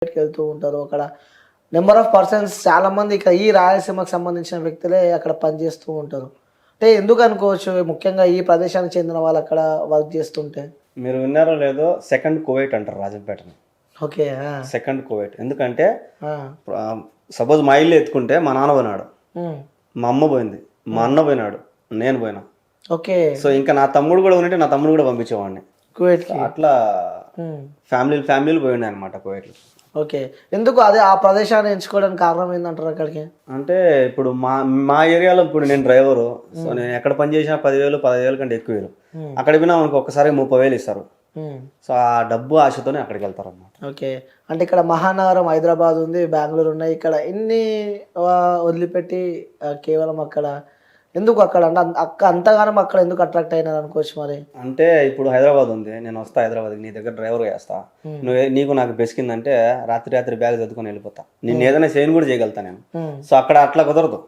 వెళ్తూ ఉంటారు. అక్కడ నంబర్ ఆఫ్ పర్సన్స్ చాలామంది ఇక ఈ రాయలసీమకు సంబంధించిన వ్యక్తులే అక్కడ పనిచేస్తూ ఉంటారు. అంటే ఎందుకు అనుకోవచ్చు ముఖ్యంగా ఈ ప్రదేశానికి చెందిన వాళ్ళు అక్కడ వర్క్ చేస్తుంటే? మీరు విన్నారో లేదో సెకండ్ కువైట్ అంటారు రాజంపేటని. ఓకే. ఆ! Second Kuwait. ఎందుకంటే ఆ! సపోజ్ మా ఇల్లు ఎత్తుకుంటే మా నాన్న పోయినాడు, హ్మ్. మా అమ్మ పోయింది, మా అన్న పోయినాడు, నేను పోయినా. ఓకే. సో ఇంకా నా తమ్ముడు కూడా ఉన్నట్టే నా తమ్ముడు కూడా పంపించేవాడిని. కువైట్‌కి. అట్లా హ్మ్. ఫ్యామిలీలు పోయినాయి అనమాట కువైట్లో. ఓకే. ఎందుకు అదే ఆ ప్రదేశాన్ని ఎంచుకోవడానికి కారణం ఏందంటారు అక్కడికి? అంటే ఇప్పుడు మా మా ఏరియాలో ఇప్పుడు నేను డ్రైవరు. సో నేను ఎక్కడ పని చేసినా 10,000, 15,000 కంటే ఎక్కువ ఇవ్వరు. హ్మ్. అక్కడ పోయినా మనకు ఒక్కసారి 30,000 ఇస్తారు. హ్మ్. సో ఆ డబ్బు ఆశతోనే అక్కడికి వెళ్తారు అనమాట. ఓకే. అంటే ఇక్కడ మహానగరం హైదరాబాద్ ఉంది, బెంగుళూరు ఉన్నాయి. ఇక్కడ ఇన్ని వదిలిపెట్టి కేవలం అక్కడ ఎందుకు అక్కడ అంటే అంతగానం అక్కడ ఎందుకు అట్రాక్ట్ అయినారు అనుకోవచ్చు మరి? అంటే ఇప్పుడు హైదరాబాద్ ఉంది, నేను వస్తా హైదరాబాద్కి, నీ దగ్గర డ్రైవర్ చేస్తా. నీకు నాకు బెసికిందంటే రాత్రి బ్యాగ్ చదువుకొని వెళ్ళిపోతా. నేను ఏదైనా చేయను కూడా చేయగలుగుతా నేను. సో అక్కడ అట్లా కుదరదు.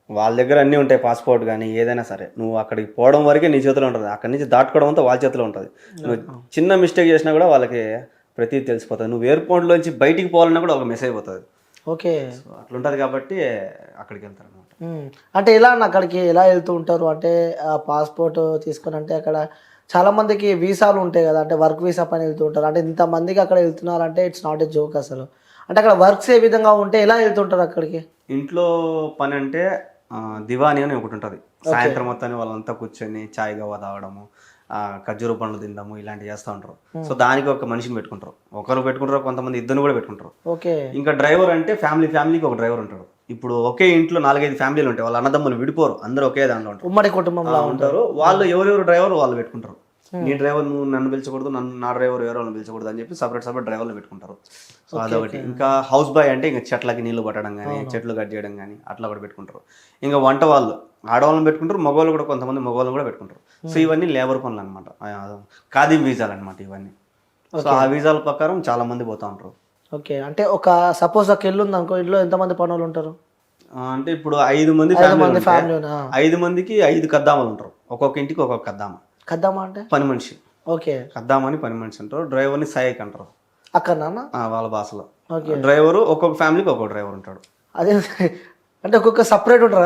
వాళ్ళ దగ్గర అన్నీ ఉంటాయి, పాస్పోర్ట్ కానీ ఏదైనా సరే. నువ్వు అక్కడికి పోవడం వరకే నీ చేతిలో ఉంటుంది, అక్కడి నుంచి దాటుకోవడం అంతా వాళ్ళ చేతిలో ఉంటుంది. నువ్వు చిన్న మిస్టేక్ చేసినా కూడా వాళ్ళకి ప్రతిదీ తెలిసిపోతుంది. నువ్వు ఎయిర్పోర్ట్లోంచి బయటికి పోవాలన్నా కూడా ఒక మెసేజ్ అయిపోతుంది. ఓకే. సో అట్లుంటుంది కాబట్టి అక్కడికి వెళ్తారు అనమాట. అంటే ఎలా అన్న అక్కడికి ఎలా వెళ్తూ ఉంటారు? అంటే పాస్పోర్ట్ తీసుకొని అంటే అక్కడ చాలామందికి వీసాలు ఉంటాయి కదా, అంటే వర్క్ వీసా పని వెళ్తూ ఉంటారు. అంటే ఇంతమందికి అక్కడ వెళ్తున్నారంటే ఇట్స్ నాట్ ఏ జోక్ అసలు. అంటే అక్కడ వర్క్స్ ఏ విధంగా ఉంటే ఎలా వెళ్తుంటారు అక్కడికి? ఇంట్లో పని అంటే దివాని అని ఒకటి ఉంటుంది. సాయంత్రం మొత్తాన్ని వాళ్ళంతా కూర్చొని చాయ్ గవ్వ తాగడము, ఖర్జూర పండ్లు తినడము ఇలాంటివి చేస్తూ ఉంటారు. సో దానికి ఒక మనిషిని పెట్టుకుంటారు. ఒకరు పెట్టుకుంటారు, కొంతమంది ఇద్దరు కూడా పెట్టుకుంటారు. ఓకే. ఇంకా డ్రైవర్ అంటే ఫ్యామిలీకి ఒక డ్రైవర్ ఉంటాడు. ఇప్పుడు ఒకే ఇంట్లో 4-5 ఫ్యామిలీలు ఉంటాయి, వాళ్ళ అన్నదమ్ములు విడిపోరు, అందరూ ఒకే దాంట్లో ఉంటారు, ఉమ్మడి కుటుంబంలో ఉంటారు. వాళ్ళు ఎవరెవరు డ్రైవర్ వాళ్ళు పెట్టుకుంటారు. నీ డ్రైవర్ నువ్వు నన్ను పిలిచకూడదు, నా డ్రైవర్ ఎవరో వాళ్ళని పిలిచకూడదు అని చెప్పి సపరేట్ డ్రైవర్లు పెట్టుకుంటారు. సో అదొకటి. ఇంకా హౌస్ బాయ్ అంటే ఇంకా చెట్లకి నీళ్లు పట్టడం కానీ, చెట్లు కట్ చేయడం కానీ అట్లా కూడా పెట్టుకుంటారు. ఇంకా వంట వాళ్ళు ఆడవాళ్ళని పెట్టుకుంటారు, మగవాళ్ళు కూడా కొంతమంది మగవాళ్ళని కూడా పెట్టుకుంటారు. సో ఇవన్నీ లేబర్ పనులు అనమాట, ఖాదీ వీసాలు అనమాట ఇవన్నీ. సో ఆ వీసాల ప్రకారం చాలా మంది పోతూ ఉంటారు. ఓకే. అంటే ఒక సపోజ్ ఒక ఇల్లు ఉంది అనుకో, ఇంట్లో ఎంతమంది పనులు ఉంటారు? అంటే ఇప్పుడు 5 మంది ఫ్యామిలీ, 5 మందికి 5 కద్దామలు ఉంటారు. ఒక్కొక్క ఇంటికి ఒక్కొక్క కద్దామ. కద్దామా అంటే పని మనిషి. ఓకే. కద్దామని పని మనిషి అంటారు. డ్రైవర్ని సహాయక్ అంటారు అక్కడ నాన్న వాళ్ళ భాషలో. ఓకే. డ్రైవరు ఒక్కొక్క ఫ్యామిలీకి ఒక్కొక్క డ్రైవర్ ఉంటాడు. అదే అంటే ఒక్కొక్క సపరేట్ ఉంటారు,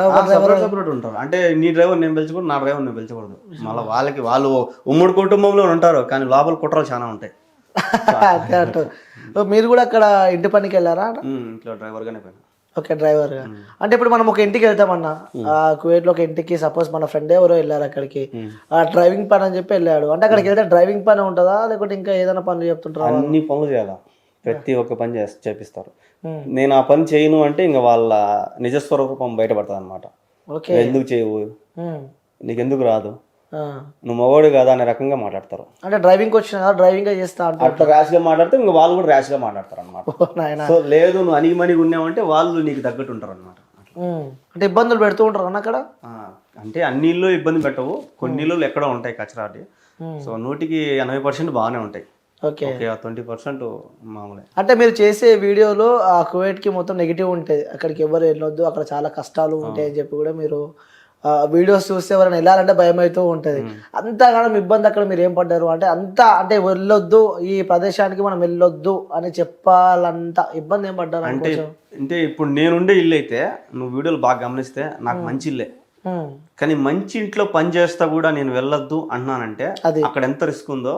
సపరేట్ ఉంటారు. అంటే నీ డ్రైవర్ నేను పిలిచకూడదు, నా డ్రైవర్ నేను పిలిచకూడదు. మళ్ళీ వాళ్ళు ఉమ్మడి కుటుంబంలో ఉంటారు, కానీ లోపల కుట్రలు చాలా ఉంటాయి. అంతే అంటారు. మీరు కూడా అక్కడ ఇంటి పనికి వెళ్ళారా? ఇంట్లో డ్రైవర్గానే పోయినా. ఓకే, డ్రైవర్గా. అంటే ఇప్పుడు మనం ఒక ఇంటికి వెళ్తామన్నా, కువైట్లో ఒక ఇంటికి సపోజ్ మన ఫ్రెండ్ ఎవరో వెళ్ళారు అక్కడికి, డ్రైవింగ్ పని అని చెప్పి వెళ్ళాడు అంటే అక్కడికి వెళ్తే డ్రైవింగ్ పని ఉంటుందా లేకపోతే ఇంకా ఏదైనా పనులు చెప్తుంటారా? అన్ని పనులు చేయాలా, ప్రతి ఒక్క పని చేపిస్తారు. నేను ఆ పని చేయను అంటే ఇంకా వాళ్ళ నిజస్వరూపం బయటపడుతుంది అనమాట. ఓకే. ఎందుకు చేయవు, నీకెందుకు రాదు, నువ్వు మగవాడు కాదా అనే రకంగా మాట్లాడతారు. అంటే డ్రైవింగ్ వచ్చిన డ్రైవింగ్ చేస్తా అట్లా ర్యాష్ గా మాట్లాడితే ఇంకా వాళ్ళు కూడా ర్యాష్ గా మాట్లాడతారు అనమాట. సో లేదు నువ్వు అనిగిమనిగి ఉన్నావంటే వాళ్ళు నీకు తగ్గట్టు ఉంటారు అనమాట. అంటే ఇబ్బందులు పెడుతూ ఉంటారు అన్న అక్కడ. అంటే అన్ని ఇళ్ళు ఇబ్బంది పెట్టవు, కొన్ని ఇళ్ళు ఎక్కడో ఉంటాయి కచరాటి. సో 100% బాగానే ఉంటాయి. ఓకే. 20% మామూలే. అంటే మీరు చేసే వీడియోలో ఆ కువైట్కి మొత్తం నెగిటివ్ ఉంటుంది, అక్కడికి ఎవరు వెళ్ళొద్దు, అక్కడ చాలా కష్టాలు ఉంటాయి అని చెప్పి కూడా మీరు వీడియోస్ చూస్తే ఎవరైనా వెళ్ళాలంటే భయం అవుతూ ఉంటుంది. అంతగానం ఇబ్బంది అక్కడ మీరు ఏం పడ్డారు? అంటే వెళ్ళొద్దు, ఈ ప్రదేశానికి మనం వెళ్ళొద్దు అని చెప్పాలంత ఇబ్బంది ఏం పడ్డారు? అంటే ఇప్పుడు నేనుండే ఇల్లు అయితే నువ్వు వీడియోలు బాగా గమనిస్తే నాకు మంచి ఇల్లే, కానీ మంచి ఇంట్లో పని చేస్తా కూడా నేను వెళ్ళొద్దు అంటున్నానంటే అక్కడ ఎంత రిస్క్ ఉందో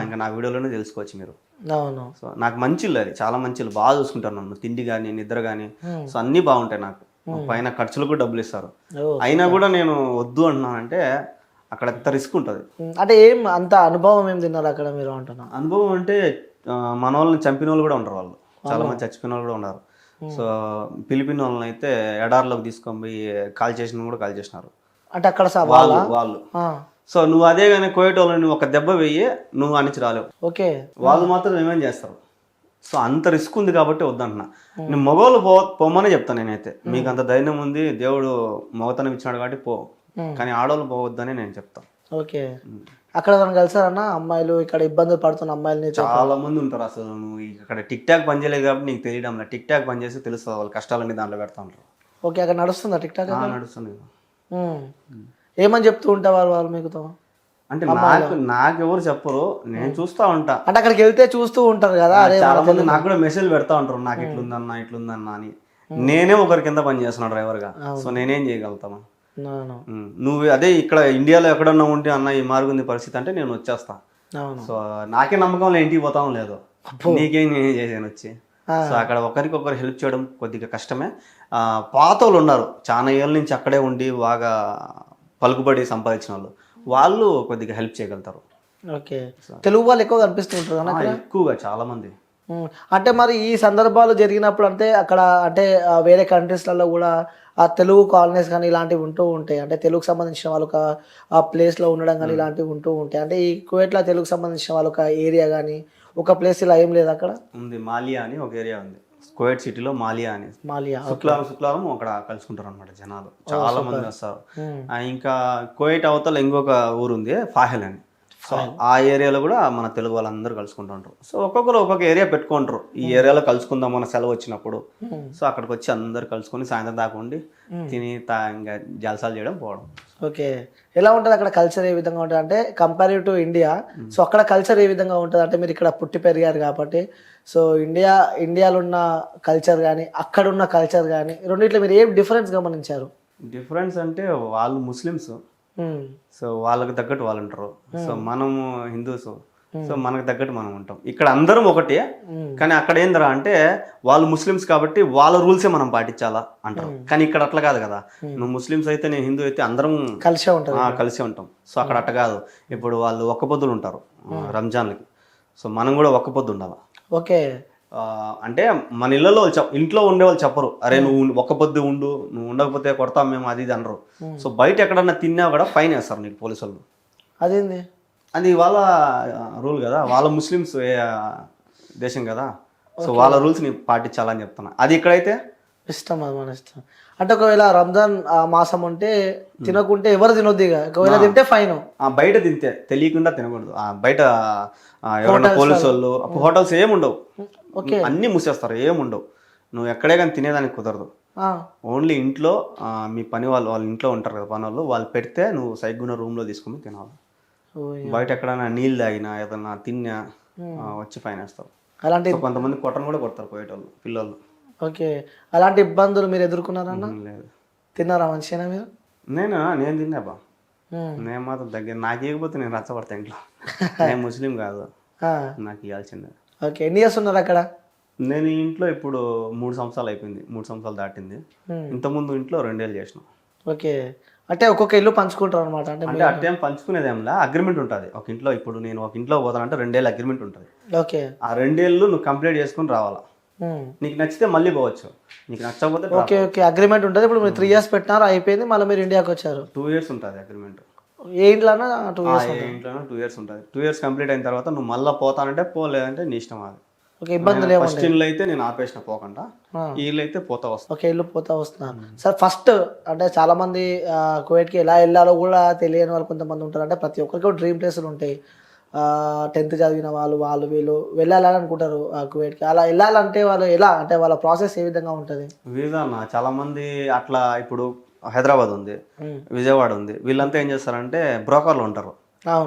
ఇంకా నా వీడియోలోనే తెలుసుకోవచ్చు మీరు. అవును. సో నాకు మంచి ఇల్లు, అది చాలా మంచి ఇల్లు, బాగా చూసుకుంటారు నన్ను, తిండి కానీ నిద్ర కానీ. సో అన్నీ బాగుంటాయి, నాకు పైన ఖర్చులకు డబ్బులు ఇస్తారు. అయినా కూడా నేను వద్దు అంటున్నానంటే అక్కడ ఎంత రిస్క్ ఉంటుంది. అంటే ఏం అంత అనుభవం ఏం తిన్నారు అక్కడ మీరు అంటున్నా? అనుభవం అంటే మన వాళ్ళని చంపిన వాళ్ళు కూడా ఉంటారు, వాళ్ళు చాలా మంది చచ్చిపోయిన వాళ్ళు కూడా ఉన్నారు. సో ఫిలిపిన్ వాళ్ళని అయితే ఎడార్లోకి తీసుకొని పోయి కాల్ చేసినారు అంటే అక్కడ వాళ్ళు. సో నువ్వు అదే కానీ కువైట్ వాళ్ళని నువ్వు ఒక దెబ్బ వెయ్యి నువ్వు అనిచి రాలేవు. ఓకే. వాళ్ళు మాత్రం ఏమేం చేస్తారు. సో అంత రిస్క్ ఉంది కాబట్టి వద్దంటున్నా. నేను మగవాళ్ళు పోమనే చెప్తాను నేనైతే. మీకు అంత ధైర్యం ఉంది, దేవుడు మగతనం ఇచ్చినాడు కాబట్టి పో, కానీ ఆడవాళ్ళు పోవద్దని నేను చెప్తాను. ఓకే. అక్కడ కలిసారన్న అమ్మాయిలు ఇక్కడ ఇబ్బందులు పడుతున్న అమ్మాయిలని చాలా మంది ఉంటారు. అసలు నువ్వు ఇక్కడ టిక్ టాక్ పని చేయలేదు కాబట్టి నీకు తెలియడం లేదు. టిక్ టాక్ పని చేసి తెలుస్తుంది, వాళ్ళ కష్టాలన్నీ దాంట్లో పెడతా ఉంటారు. ఓకే. అక్కడ నడుస్తుందా టిక్ టాక్? నడుస్తుంది. ఏమని చెప్తూ ఉంటారు వాళ్ళు మీకుతో? అంటే నాకెవరు చెప్పరు, నేను చూస్తా ఉంటా. అంటే అక్కడికి వెళ్తే చూస్తూ ఉంటారు కదా, అరే చాలా మంది నాకు కూడా మెసేజ్ పెడతా ఉంటారు, నాకు ఇట్లుందన్నా ఇట్లుందన్నా అని. నేనే ఒకరి కింద పని చేస్తున్నా డ్రైవర్ గా, సో నేనేం చేయగలుగుతాను. అవును నువ్వు అదే ఇక్కడ ఇండియాలో ఎక్కడన్నా ఉంటే అన్న ఈ మారుగుంది పరిస్థితి అంటే నేను వచ్చేస్తా. అవును. సో నాకే నమ్మకం లేదు ఇంటికి పోతాం లేదు, నీకేం నేనేం చేశాను వచ్చి. సో అక్కడ ఒకరికొకరు హెల్ప్ చేయడం కొద్దిగా కష్టమే. పాత వాళ్ళు ఉన్నారు చాలా ఏళ్ళ నుంచి అక్కడే ఉండి బాగా పలుకుబడి సంపాదించిన వాళ్ళు కొద్దిగా హెల్ప్ చేయగలుగుతారు. ఓకే, తెలుగు వాళ్ళు ఎక్కువ కనిపిస్తుంటారు కదా అక్కడ? ఎక్కువగా చాలా మంది. అంటే మరి ఈ సందర్భాలు జరిగినప్పుడు అంటే అక్కడ అంటే వేరే కంట్రీస్లలో కూడా ఆ తెలుగు కాలనీస్ కానీ ఇలాంటివి ఉంటూ ఉంటాయి, అంటే తెలుగుకు సంబంధించిన వాళ్ళు ఒక ఆ ప్లేస్లో ఉండడం కానీ ఇలాంటివి ఉంటూ ఉంటాయి. అంటే ఈ కువైట్లో తెలుగుకు సంబంధించిన వాళ్ళు ఒక ఏరియా కానీ ఒక ప్లేస్ ఇలా ఏం లేదు అక్కడ? ఉంది, మాలియా అని ఒక ఏరియా ఉంది కువైట్ సిటీలో, మాలియా అని. మాలియా శుక్రవారం అక్కడ కలుసుకుంటారు అనమాట జనాలు, చాలా మంది వస్తారు. ఇంకా కువైట్ అవతల ఇంకొక ఊరు ఉంది ఫాహెల్ అని, సో ఆ ఏరియాలో కూడా మన తెలుగు వాళ్ళందరూ కలుసుకుంటుంటారు. సో ఒక్కొక్కరు ఒక్కొక్క ఏరియా పెట్టుకుంటారు, ఈ ఏరియాలో కలుసుకుందాం మన సెలవు వచ్చినప్పుడు. సో అక్కడికి వచ్చి అందరు కలుసుకొని సాయంత్రం దాకా ఉండి తిని ఇంకా జలసాలు చేయడం పోవడం. ఓకే, ఎలా ఉంటుంది అక్కడ కల్చర్, ఏ విధంగా ఉంటుంది అంటే కంపేరివ్ టు ఇండియా? సో అక్కడ కల్చర్ ఏ విధంగా ఉంటుంది అంటే మీరు ఇక్కడ పుట్టి పెరిగారు కాబట్టి, సో ఇండియాలో ఉన్న కల్చర్ కానీ అక్కడ ఉన్న కల్చర్ కానీ రెండిట్లో మీరు ఏం డిఫరెన్స్ గమనించారు? డిఫరెన్స్ అంటే వాళ్ళు ముస్లిమ్స్, సో వాళ్ళకి తగ్గట్టు వాళ్ళు ఉంటారు. సో మనము హిందూస్, సో మనకు తగ్గట్టు మనం ఉంటాం. ఇక్కడ అందరం ఒకటే, కానీ అక్కడ ఏందిరా అంటే వాళ్ళు ముస్లిమ్స్ కాబట్టి వాళ్ళ రూల్సే మనం పాటించాలా అంటారు. కానీ ఇక్కడ అట్లా కాదు కదా, నువ్వు ముస్లిమ్స్ అయితే నేను హిందూ అయితే అందరం కలిసే ఉంటాం. సో అక్కడ అట్లా కాదు. ఇప్పుడు వాళ్ళు ఒక్క పొద్దులు ఉంటారు రంజాన్లకి, సో మనం కూడా ఒక్క పొద్దు ఉండాలి. ఓకే, అంటే మన ఇళ్ళలో ఇంట్లో ఉండేవాళ్ళు చెప్పరు, అరే నువ్వు ఒక్క పొద్దు ఉండు, నువ్వు ఉండకపోతే కొడతాం మేము, అది ఇది అనరు. సో బయట ఎక్కడన్నా తిన్నా కూడా ఫైన్ వేస్తారు నీకు పోలీసు వాళ్ళు. అదేంది? అది వాళ్ళ రూల్ కదా, వాళ్ళ ముస్లిమ్స్ దేశం కదా, సో వాళ్ళ రూల్స్ ని పాటించాలని చెప్తున్నా. అది ఇక్కడైతే ఇష్టం, అది మన ఇష్టం. అంటే ఒకవేళ రంజాన్ మాసం ఉంటే తినకుంటే ఎవరు తినొద్దు, ఇక ఒకవేళ తింటే ఫైన్. బయట తింటే తెలియకుండా తినకూడదు. బయట ఎవరైనా పోలీసు వాళ్ళు, హోటల్స్ ఏముండవు, అన్ని మూసేస్తారు, ఏముండవు. నువ్వు ఎక్కడే కానీ తినేదానికి కుదరదు. ఓన్లీ ఇంట్లో మీ పని వాళ్ళ ఇంట్లో ఉంటారు కదా పని వాళ్ళు పెడితే నువ్వు సైగ్గున్న రూమ్ లో తీసుకుని తినాలి. బయట ఎక్కడైనా నీళ్ళు తాగినా ఏదన్నా తిన్నా వచ్చి ఫైన్ వేస్తారు. అలాంటి కొంతమంది కొట్టను కూడా కొడతారు పోయేటోళ్ళు పిల్లలు. ఓకే, అలాంటి ఇబ్బందులు మీరు ఎదుర్కొన్నారన్నా? లేదు. తిన్నారా మంచిగా మీరు? నేను తిన్నాబా, నేను మాత్రం దగ్గర నాకు ఇవ్వకపోతే నేను రచ్చబడతా ఇంట్లో. నేను ముస్లిం కాదు, నాకు ఇవ్వాల్సిందే. ఓకే, ఎన్ని ఇయర్స్ ఉన్నారు అక్కడ? నేను ఇంట్లో ఇప్పుడు 3 సంవత్సరాలు అయిపోయింది, 3 సంవత్సరాలు దాటింది. ఇంతకుముందు ఇంట్లో 2 ఏళ్ళు చేసిన. ఓకే, అంటే ఒక్కొక్క ఇల్లు పంచుకుంటారు అనమాట? అంటే అట్టేం పంచుకునేదేంలా, అగ్రిమెంట్ ఉంటుంది ఒక ఇంట్లో. ఇప్పుడు నేను ఒక ఇంట్లో పోతానంటే 2 ఏళ్ళు అగ్రిమెంట్ ఉంటుంది. ఓకే, ఆ 2 ఏళ్ళు నువ్వు కంప్లీట్ చేసుకుని రావాలా. నీకు నచ్చితే మళ్ళీ పోవచ్చు, నీకు నచ్చకపోతే. ఓకే ఓకే, అగ్రిమెంట్ ఉంటుంది. ఇప్పుడు మీరు 3 years పెట్టినారు, అయిపోయింది, మళ్ళీ మీరు ఇండియాకి వచ్చారు. 2 years ఉంటుంది అగ్రిమెంట్. ఏ ఇంట్లోనా 2 years? ఇంట్లోనే 2 years ఉంటుంది. 2 years కంప్లీట్ అయిన తర్వాత నువ్వు మళ్ళీ పోతానంటే పోలేదంటే నీ ఇష్టం. అది ఓకే, ఇబ్బందులు ఫస్ట్ ఇల్లు అయితే నేను ఆపేసిన పోకుండా, ఈ ఇల్లు అయితే పోతా వస్తా. ఓకే, ఇల్లు పోతా వస్తున్నారు. సార్ ఫస్ట్ అంటే చాలా మంది కువైట్కి ఎలా వెళ్ళాలో కూడా తెలియని వాళ్ళు కొంతమంది ఉంటారు. అంటే ప్రతి ఒక్కరికి డ్రీమ్ ప్లేసులు ఉంటాయి. 10th చదివిన వాళ్ళు వీళ్ళు వెళ్ళాలని అనుకుంటారు కువైట్కి. అలా వెళ్ళాలంటే వాళ్ళు ఎలా, అంటే వాళ్ళ ప్రాసెస్ ఏ విధంగా ఉంటుంది? వీసా చాలా మంది అట్లా, ఇప్పుడు హైదరాబాద్ ఉంది, విజయవాడ ఉంది, వీళ్ళంతా ఏం చేస్తారంటే బ్రోకర్లు ఉంటారు,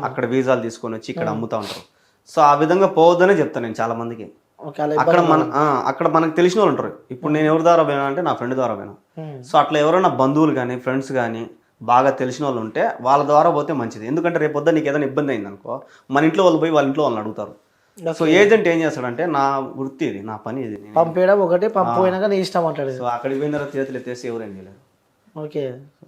అక్కడ వీసాలు తీసుకొని వచ్చి ఇక్కడ అమ్ముతా ఉంటారు. సో ఆ విధంగా పోవద్దనే చెప్తాను నేను చాలా మందికి. అక్కడ మనకు తెలిసిన వాళ్ళు ఉంటారు. ఇప్పుడు నేను ఎవరి ద్వారా పోయినా అంటే నా ఫ్రెండ్ ద్వారా పోయినా. సో అట్లా ఎవరైనా బంధువులు కానీ ఫ్రెండ్స్ కానీ బాగా తెలిసిన వాళ్ళు ఉంటే వాళ్ళ ద్వారా పోతే మంచిది. ఎందుకంటే రేపు పొద్దున్న నీకు ఏదైనా ఇబ్బంది అయింది అనుకో, మన ఇంట్లో వాళ్ళు పోయి వాళ్ళ ఇంట్లో వాళ్ళని అడుగుతారు. సో ఏజెంట్ ఏం చేస్తాడంటే, నా వృత్తి ఇది, నా పని ఇది, పంపించడం ఒకటి, పంపిపోయినాక నీ ఇష్టం అంటాడు. సో అక్కడికి పోయిన తర్వాత చేతులు ఎత్తేసి ఎవరేం చేయలేరు. ఓకే.